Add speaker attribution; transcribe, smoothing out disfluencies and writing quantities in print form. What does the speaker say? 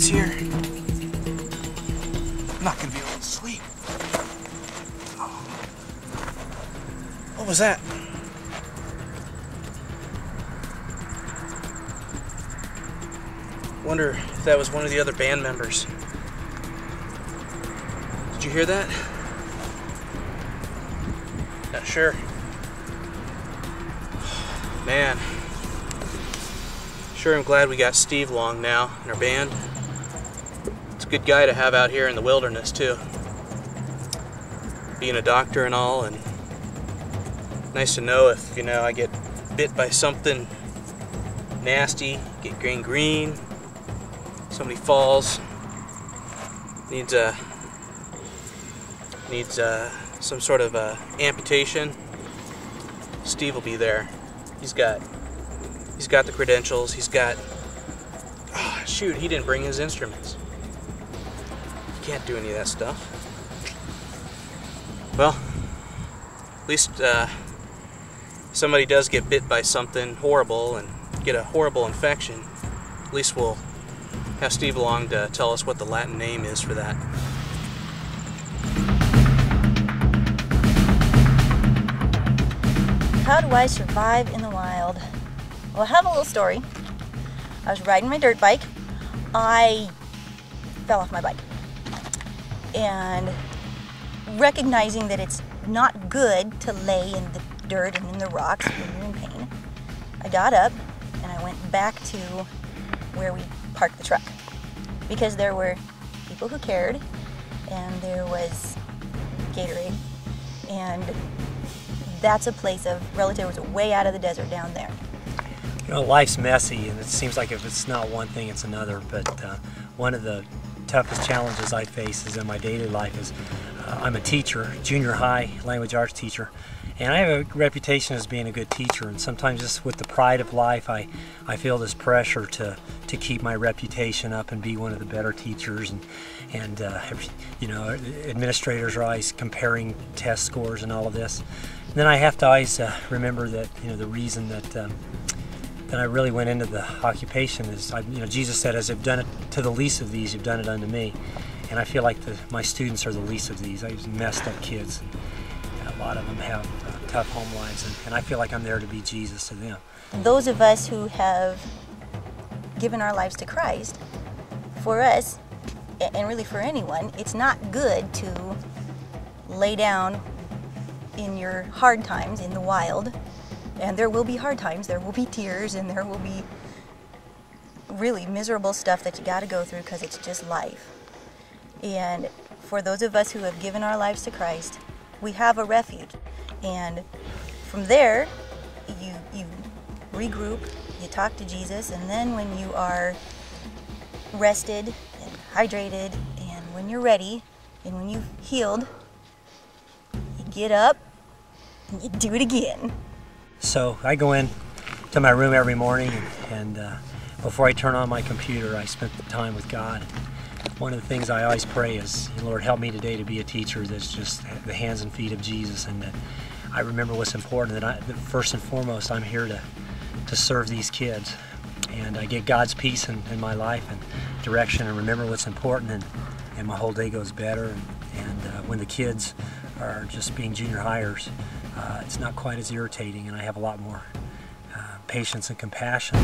Speaker 1: lights here. I'm not gonna be able to sleep. Oh. What was that? Wonder if that was one of the other band members. Did you hear that? Not sure. Man. Sure am glad we got Steve along now in our band. It's a good guy to have out here in the wilderness too. Being a doctor and all, and nice to know if, you know, I get bit by something nasty, get gangrene, somebody falls, needs some sort of amputation, Steve will be there. He's got the credentials. He's got, oh shoot, he didn't bring his instruments. He can't do any of that stuff. Well, at least somebody does get bit by something horrible and get a horrible infection. At least we'll have Steve along to tell us what the Latin name is for that.
Speaker 2: How do I survive in the wild? Well, I have a little story. I was riding my dirt bike. I fell off my bike. And recognizing that it's not good to lay in the dirt and in the rocks when you're in pain, I got up and I went back to where we parked the truck. Because there were people who cared, and there was Gatorade, and that's a place of relative, was way out of the desert down there.
Speaker 3: You know, life's messy, and it seems like if it's not one thing, it's another. But one of the toughest challenges I face is in my daily life is I'm a teacher, junior high language arts teacher, and I have a reputation as being a good teacher. And sometimes just with the pride of life, I feel this pressure to keep my reputation up and be one of the better teachers. And you know, administrators are always comparing test scores and all of this. And then I have to always remember that, you know, the reason that I really went into the occupation is, you know, Jesus said, "As I've done it to the least of these, you've done it unto me." And I feel like my students are the least of these. I have messed up kids, and a lot of them have tough home lives, and I feel like I'm there to be Jesus to them.
Speaker 2: Those of us who have given our lives to Christ, for us, and really for anyone, it's not good to lay down in your hard times in the wild. And there will be hard times, there will be tears, and there will be really miserable stuff that you got to go through because it's just life. And for those of us who have given our lives to Christ, we have a refuge. And from there, you regroup, you talk to Jesus, and then when you are rested and hydrated, and when you're ready, and when you've healed, you get up and you do it again.
Speaker 3: So I go in to my room every morning, and before I turn on my computer, I spend time with God. One of the things I always pray is, Lord, help me today to be a teacher that's just the hands and feet of Jesus, and that I remember what's important, that first and foremost, I'm here to serve these kids. And I get God's peace in my life and direction, and remember what's important, and my whole day goes better. And when the kids are just being junior hires, it's not quite as irritating, and I have a lot more patience and compassion.